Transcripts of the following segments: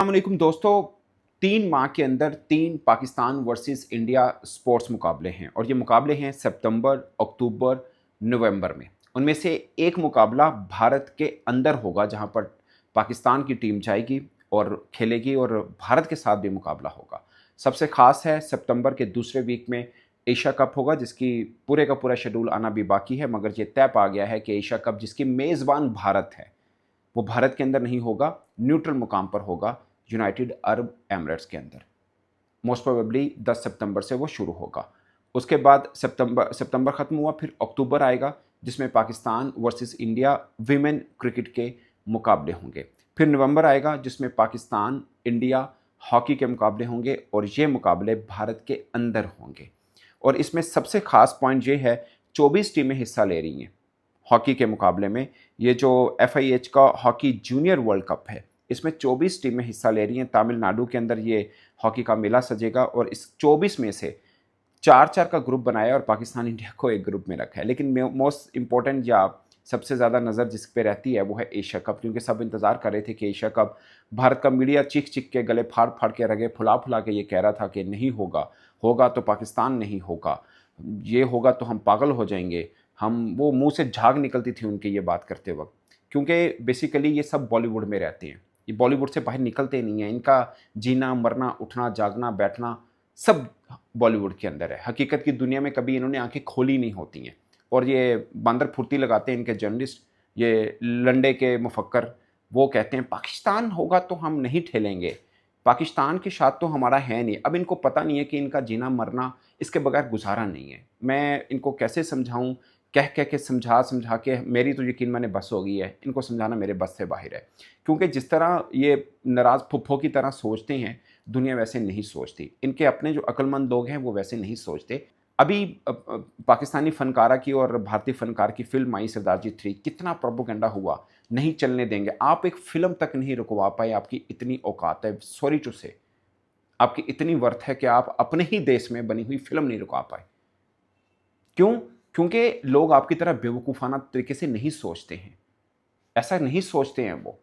अस्सलामुअलैकुम दोस्तों। 3 माह के अंदर 3 पाकिस्तान वर्सेस इंडिया स्पोर्ट्स मुकाबले हैं और ये मुकाबले हैं सितंबर, अक्टूबर, नवंबर में। उनमें से एक मुकाबला भारत के अंदर होगा जहां पर पाकिस्तान की टीम जाएगी और खेलेगी और भारत के साथ भी मुकाबला होगा। सबसे ख़ास है सितंबर के दूसरे वीक में एशिया कप होगा जिसकी पूरे का पूरा शेड्यूल आना भी बाकी है, मगर ये तय पा गया है कि एशिया कप जिसकी मेज़बान भारत है वो भारत के अंदर नहीं होगा, न्यूट्रल मुकाम पर होगा, यूनाइटेड अरब एमिरेट्स के अंदर। मोस्ट प्रोबेबली 10 सितंबर से वो शुरू होगा। उसके बाद सितंबर ख़त्म हुआ, फिर अक्टूबर आएगा जिसमें Pakistan versus India women cricket के मुकाबले होंगे। फिर नवंबर आएगा जिसमें पाकिस्तान इंडिया हॉकी के मुकाबले होंगे और ये मुकाबले भारत के अंदर होंगे। और इसमें सबसे ख़ास पॉइंट ये है, 24 टीमें हिस्सा ले रही हैं हॉकी के मुकाबले में। ये जो FIH का हॉकी जूनियर वर्ल्ड कप है इसमें 24 टीमें हिस्सा ले रही हैं। तमिलनाडु के अंदर ये हॉकी का मेला सजेगा और इस 24 में से 4-4 का ग्रुप बनाया और पाकिस्तान इंडिया को एक ग्रुप में रखा है। लेकिन मोस्ट इंपॉर्टेंट या सबसे ज़्यादा नज़र जिस पे रहती है वो है एशिया कप, क्योंकि सब इंतज़ार कर रहे थे कि एशिया कप, भारत का मीडिया चीख चीख के गले फाड़ फाड़ के रगे फुला फुला के ये कह रहा था कि नहीं होगा, होगा तो पाकिस्तान नहीं होगा, ये होगा तो हम पागल हो जाएंगे। हम वो मुंह से झाग निकलती थी उनके ये बात करते वक्त, क्योंकि बेसिकली ये सब बॉलीवुड में रहते हैं, ये बॉलीवुड से बाहर निकलते नहीं हैं। इनका जीना मरना उठना जागना बैठना सब बॉलीवुड के अंदर है। हकीकत की दुनिया में कभी इन्होंने आंखें खोली नहीं होती हैं और ये बंदर फुर्ती लगाते हैं इनके जर्नलिस्ट, ये लंडे के मुफक्कर। वो कहते हैं पाकिस्तान होगा तो हम नहीं ठेलेंगे, पाकिस्तान के साथ तो हमारा है नहीं। अब इनको पता नहीं है कि इनका जीना मरना इसके बगैर गुजारा नहीं है। मैं इनको कैसे समझाऊं, कह कह के समझा समझा के मेरी तो यकीन माने बस हो गई है। इनको समझाना मेरे बस से बाहर है, क्योंकि जिस तरह ये नाराज़ फुफ्फो की तरह सोचते हैं दुनिया वैसे नहीं सोचती। इनके अपने जो अक्लमंद लोग हैं वो वैसे नहीं सोचते। अभी पाकिस्तानी फ़नकारा की और भारतीय फ़नकार की फ़िल्म आई सरदार जी 3, कितना प्रोपेगेंडा हुआ, नहीं चलने देंगे। आप एक फ़िल्म तक नहीं रुकवा पाए, आपकी इतनी औकात है, सॉरी टू से, आपकी इतनी वर्थ है कि आप अपने ही देश में बनी हुई फ़िल्म नहीं रुकवा पाए। क्यों? क्योंकि लोग आपकी तरह बेवकूफ़ाना तरीके से नहीं सोचते हैं, ऐसा नहीं सोचते हैं वो।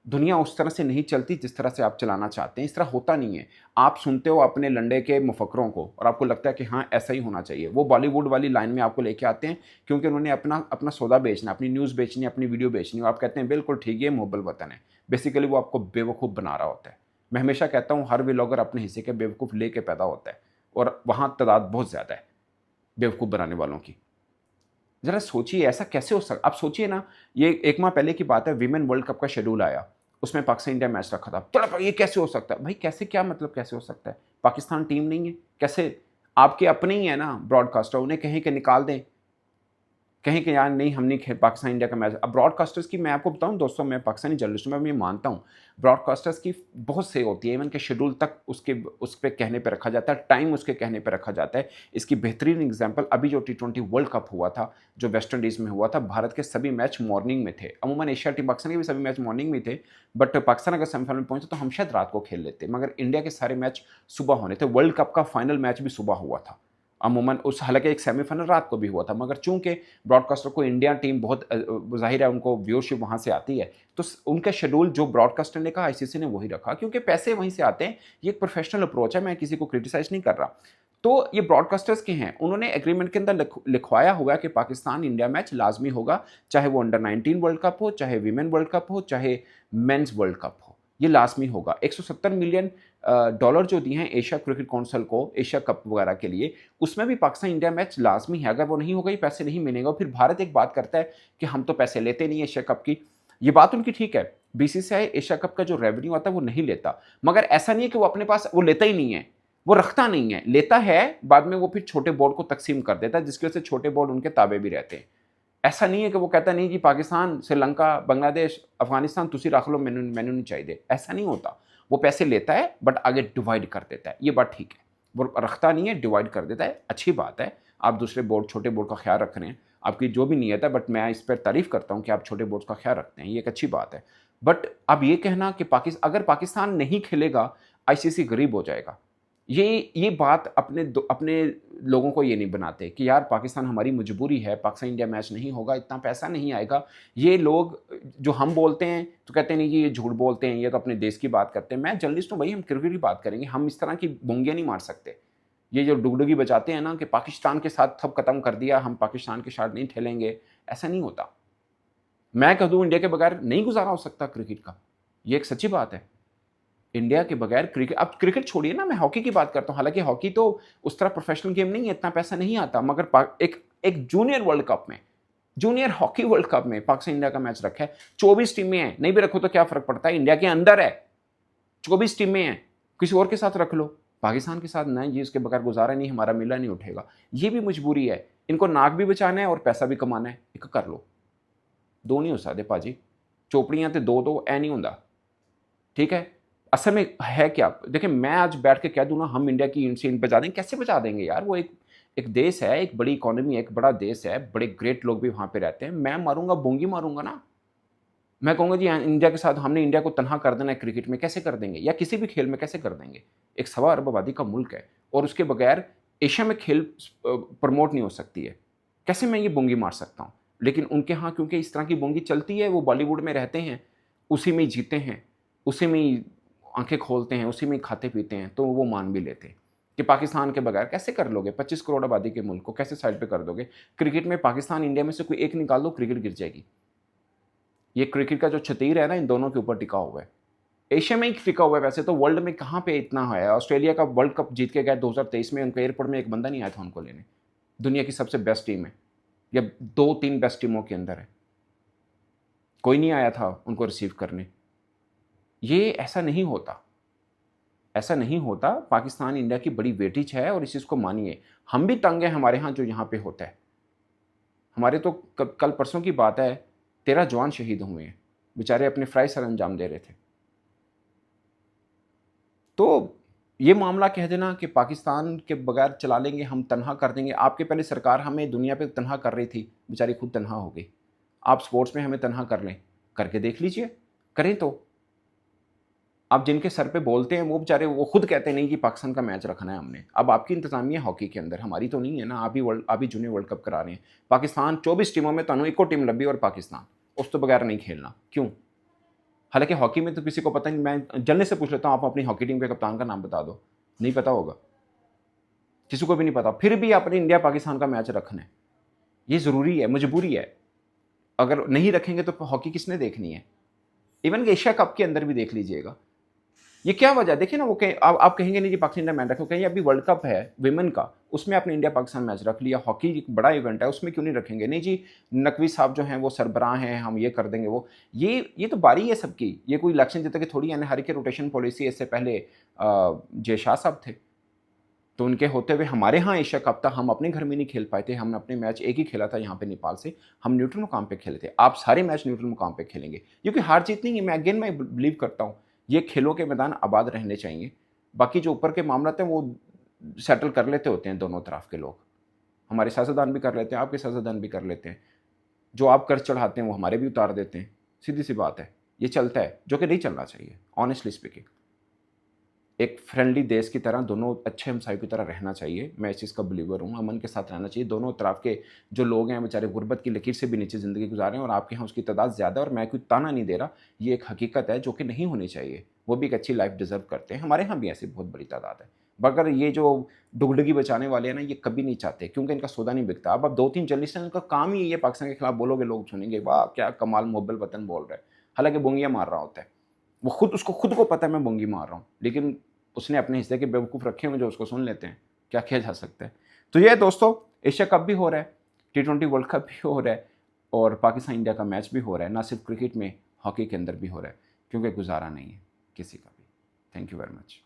दुनिया उस तरह से नहीं चलती जिस तरह से आप चलाना चाहते हैं, इस तरह होता नहीं है। आप सुनते हो अपने लंडे के मुफक्करों को और आपको लगता है कि हाँ, ऐसा ही होना चाहिए। वो बॉलीवुड वाली लाइन में आपको लेके आते हैं क्योंकि उन्होंने अपना अपना सौदा बेचना, अपनी न्यूज़ बेचनी, अपनी वीडियो बेचनी, और आप कहते हैं बिल्कुल ठीक है, ये मुहब्बल वतन है। बेसिकली वो आपको बेवकूफ़ बना रहा होता है। मैं हमेशा कहता हूँ हर व्लॉगर अपने हिस्से के बेवकूफ़ लेके पैदा होता है और वहाँ तादाद बहुत ज़्यादा है बेवकूफ़ बनाने वालों की। ज़रा सोचिए ऐसा कैसे हो सकता। आप सोचिए ना, ये 1 माह पहले की बात है, वीमेन वर्ल्ड कप का शेड्यूल आया, उसमें पाकिस्तान इंडिया मैच रखा था। तो ये कैसे हो सकता है? भाई कैसे, क्या मतलब कैसे हो सकता है? पाकिस्तान टीम नहीं है, कैसे? आपके अपने ही है ना ब्रॉडकास्टर, उन्हें कहें कि निकाल दें, कहें कि यार नहीं हम नहीं खेल पाकिस्तान इंडिया का मैच। अब ब्रॉडकास्टर्स की मैं आपको बताऊं दोस्तों, मैं पाकिस्तानी जर्नलिस्ट हूं, मैं ये मानता हूं ब्रॉडकास्टर्स की बहुत सही होती है। इवन के शेड्यूल तक उसके उस पे कहने पे रखा जाता है, टाइम उसके कहने पे रखा जाता है। इसकी बेहतरीन एग्जांपल अभी जो T20 वर्ल्ड कप हुआ था, जो वेस्ट इंडीज़ में हुआ था, भारत के सभी मैच मॉर्निंग में थे। अमूमन एशिया टीम पाकिस्तान के भी सभी मैच मॉर्निंग में थे, बट पाकिस्तान अगर सेमीफाइनल में पहुंचे तो हम शायद रात को खेल लेते, मगर इंडिया के सारे मैच सुबह होने थे। वर्ल्ड कप का फाइनल मैच भी सुबह हुआ था अमूमन, उस हालांकि एक सेमीफाइनल रात को भी हुआ था, मगर चूंकि ब्रॉडकास्टर को इंडिया टीम बहुत ज़ाहिर है उनको व्यूअरशिप वहाँ से आती है, तो उनका शेड्यूल जो ब्रॉडकास्टर ने कहा ICC ने वही रखा, क्योंकि पैसे वहीं से आते हैं। ये एक प्रोफेशनल अप्रोच है, मैं किसी को क्रिटिसाइज नहीं कर रहा। तो ये ब्रॉडकास्टर्स के हैं, उन्होंने एग्रीमेंट के अंदर लिखवाया हुआ है कि पाकिस्तान इंडिया मैच लाजमी होगा, चाहे वो अंडर-19 वर्ल्ड कप हो, चाहे वीमेन वर्ल्ड कप हो, चाहे मेंस वर्ल्ड कप हो, ये लाजमी होगा। 170 मिलियन डॉलर जो दिए हैं एशिया क्रिकेट काउंसिल को एशिया कप वगैरह के लिए, उसमें भी पाकिस्तान इंडिया मैच लाजमी है। अगर वो नहीं होगा ये पैसे नहीं मिलेंगे। और फिर भारत एक बात करता है कि हम तो पैसे लेते नहीं एशिया कप की, ये बात उनकी ठीक है। BCCI एशिया कप का जो रेवेन्यू आता है वो नहीं लेता, मगर ऐसा नहीं है कि वो अपने पास वो लेता ही नहीं है, वो रखता नहीं है, लेता है, बाद में वो फिर छोटे बोर्ड को तकसीम कर देता है, जिसकी वजह से छोटे बोर्ड उनके ताबे भी रहते हैं। ऐसा नहीं है कि वो कहता नहीं जी पाकिस्तान, श्रीलंका, बांग्लादेश, अफगानिस्तान तुसी रख लो, मैनू मैनू नहीं चाहिए, ऐसा नहीं होता। वो पैसे लेता है बट आगे डिवाइड कर देता है, ये बात ठीक है। वो रखता नहीं है, डिवाइड कर देता है, अच्छी बात है। आप दूसरे बोर्ड, छोटे बोर्ड का ख्याल रख रहे हैं, आपकी जो भी नीयत है, बट मैं इस पर तारीफ़ करता हूँ कि आप छोटे बोर्ड का ख्याल रखते हैं, ये एक अच्छी बात है। बट अब ये कहना कि अगर पाकिस्तान नहीं खेलेगा ICC गरीब हो जाएगा, ये बात अपने लोगों को ये नहीं बनाते कि यार पाकिस्तान हमारी मजबूरी है, पाकिस्तान इंडिया मैच नहीं होगा, इतना पैसा नहीं आएगा। ये लोग जो हम बोलते हैं तो कहते हैं नहीं जी ये झूठ बोलते हैं, ये तो अपने देश की बात करते हैं। मैं जर्नलिस्ट हूँ भाई, हम क्रिकेट की बात करेंगे, हम इस तरह की बोंगियाँ नहीं मार सकते। ये जो डुगडुगी बजाते हैं ना कि पाकिस्तान के साथ सब खत्म कर दिया, हम पाकिस्तान के साथ नहीं खेलेंगे, ऐसा नहीं होता। मैं कह दूँ इंडिया के बगैर नहीं गुजारा हो सकता क्रिकेट का, ये एक सच्ची बात है। इंडिया के बगैर क्रिकेट, अब क्रिकेट छोड़िए ना, मैं हॉकी की बात करता हूँ। हालांकि हॉकी तो उस तरह प्रोफेशनल गेम नहीं है, इतना पैसा नहीं आता, मगर एक जूनियर वर्ल्ड कप में, जूनियर हॉकी वर्ल्ड कप में पाकिस्तान इंडिया का मैच रखा है। 24 टीमें हैं, नहीं भी रखो तो क्या फर्क पड़ता है, इंडिया के अंदर है, 24 टीमें हैं, किसी और के साथ रख लो, पाकिस्तान के साथ नहीं जी, उसके बगैर गुजारा नहीं, हमारा मिला नहीं उठेगा। ये भी मजबूरी है, इनको नाक भी बचाना है और पैसा भी कमाना है, एक कर लो, दो नहीं हो सकते भाजी, चोपड़ियां तो दो दो ऐ नहीं होता, ठीक है। असल में है क्या, देखिए मैं आज बैठ के कह दूं ना हम इंडिया की इन बचा देंगे, कैसे बचा देंगे यार, वो एक देश है, एक बड़ी इकोनॉमी है, एक बड़ा देश है, बड़े ग्रेट लोग भी वहां पे रहते हैं। मैं मारूंगा, बोंगी मारूंगा ना, मैं कहूंगा जी इंडिया के साथ हमने इंडिया को तनहा कर देना है क्रिकेट में, कैसे कर देंगे, या किसी भी खेल में कैसे कर देंगे। एक 1.25 अरब आबादी का मुल्क है और उसके बगैर एशिया में खेल प्रमोट नहीं हो सकती है, कैसे मैं ये बोंगी मार सकता हूँ। लेकिन उनके यहाँ क्योंकि इस तरह की बोंगी चलती है, वो बॉलीवुड में रहते हैं, उसी में ही जीते हैं, उसी में ही आंखें खोलते हैं, उसी में ही खाते पीते हैं, तो वो मान भी लेते हैं कि पाकिस्तान के बगैर कैसे कर लोगे, 25 करोड़ आबादी के मुल्क को कैसे साइड पे कर दोगे। क्रिकेट में पाकिस्तान इंडिया में से कोई एक निकाल दो, क्रिकेट गिर जाएगी। ये क्रिकेट का जो छतीर है ना, इन दोनों के ऊपर टिका हुआ है, एशिया में ही टिका हुआ है। वैसे तो वर्ल्ड में कहाँ पे इतना है, ऑस्ट्रेलिया का वर्ल्ड कप जीत के गए 2023 में, उनके एयरपोर्ट में एक बंदा नहीं आया था उनको लेने, दुनिया की सबसे बेस्ट टीम है, या 2-3 बेस्ट टीमों के अंदर है, कोई नहीं आया था उनको रिसीव करने। ये ऐसा नहीं होता, ऐसा नहीं होता। पाकिस्तान इंडिया की बड़ी वेटेज है और इस चीज़ को मानिए। हम भी तंग हैं हमारे यहाँ जो यहाँ पे होता है, हमारे तो कल परसों की बात है, 13 जवान शहीद हुए हैं, बेचारे अपने फ्राई सर अंजाम दे रहे थे। तो ये मामला कह देना कि पाकिस्तान के बगैर चला लेंगे, हम तनहा कर देंगे, आपके पहले सरकार हमें दुनिया पे तनहा कर रही थी, बेचारी खुद तनहा हो गई। आप स्पोर्ट्स में हमें तनहा कर लें, करके देख लीजिए, करें तो। आप जिनके सर पे बोलते हैं वो बेचारे वो खुद कहते हैं नहीं कि पाकिस्तान का मैच रखना है हमने। अब आपकी इंतजामिया हॉकी के अंदर, हमारी तो नहीं है ना, आप ही जूनियर वर्ल्ड कप करा रहे हैं। पाकिस्तान 24 टीमों में तनु इको टीम लभी और पाकिस्तान उस तो बगैर नहीं खेलना, क्यों। हालांकि हॉकी में तो किसी को पता नहीं, मैं जल्दी से पूछ लेता हूँ, आप अपनी हॉकी टीम के कप्तान का नाम बता दो, नहीं पता होगा, किसी को भी नहीं पता, फिर भी आपने इंडिया पाकिस्तान का मैच रखना है, ये ज़रूरी है, मजबूरी है। अगर नहीं रखेंगे तो हॉकी किसने देखनी है। इवन एशिया कप के अंदर भी देख लीजिएगा, ये क्या वजह, देखिए ना, वो कहें आप कहेंगे नहीं जी पाकिस्तान इंडिया मैच रखो, कहेंगे अभी वर्ल्ड कप है विमेन का, उसमें आपने इंडिया पाकिस्तान मैच रख लिया, हॉकी एक बड़ा इवेंट है उसमें क्यों नहीं रखेंगे, नहीं जी नकवी साहब जो हैं वो सरबराह हैं, हम ये कर देंगे वो, ये तो बारी है सबकी, ये कोई इलेक्शन जीते कि थोड़ी है। हर के रोटेशन पॉलिसी, इससे पहले जय शाह साहब थे, तो उनके होते हुए हमारे यहाँ एशिया कप था, हम अपने घर में नहीं खेल पाए थे, हमने अपने मैच एक ही खेला था यहाँ पे नेपाल से, हम न्यूट्रल मुकाम पे खेले थे। आप सारे मैच न्यूट्रल मुकाम पे खेलेंगे, क्योंकि हार जीत नहीं है। मैं बिलीव करता हूँ ये खेलों के मैदान आबाद रहने चाहिए। बाकी जो ऊपर के मामला हैं वो सेटल कर लेते होते हैं दोनों तरफ के लोग, हमारे सियासतदान भी कर लेते हैं, आपके सियासतदान भी कर लेते हैं, जो आप कर्ज चढ़ाते हैं वो हमारे भी उतार देते हैं, सीधी सी बात है, ये चलता है, जो कि नहीं चलना चाहिए ऑनेस्टली स्पीकिंग। एक फ्रेंडली देश की तरह दोनों अच्छे हमसायों की तरह रहना चाहिए, मैं इस चीज़ का बिलीवर हूँ, अमन के साथ रहना चाहिए। दोनों तरफ के जो लोग हैं बेचारे गुर्बत की लकीर से भी नीचे ज़िंदगी गुजार रहे हैं, और आपके यहाँ उसकी तादाद ज़्यादा है, और मैं कोई ताना नहीं दे रहा, ये एक हकीकत है जो कि नहीं होनी चाहिए। वो भी एक अच्छी लाइफ डिज़र्व करते हैं, हमारे यहाँ भी ऐसी बहुत बड़ी तादाद है। मगर ये जो डुगडुगी बचाने वाले हैं ना, ये कभी नहीं चाहते, क्योंकि इनका सौदा नहीं बिकता। अब 2-3 जर्नलिस्ट हैं, उनका काम ही ये पाकिस्तान के खिलाफ बोलोगे, लोग सुनेंगे, वाह क्या कमाल मोहब्बल वतन बोल रहे हैं, हालांकि बोंगियाँ मार रहा होता है वो, उसको खुद को पता है मैं बोंगी मार रहा हूँ, लेकिन उसने अपने हिस्से के बेवकूफ़ रखे होंगे जो उसको सुन लेते हैं, क्या किया जा सकता है। तो ये दोस्तों, एशिया कप भी हो रहा है, T20 वर्ल्ड कप भी हो रहा है, और पाकिस्तान इंडिया का मैच भी हो रहा है, ना सिर्फ क्रिकेट में, हॉकी के अंदर भी हो रहा है, क्योंकि गुजारा नहीं है किसी का भी। Thank you very much.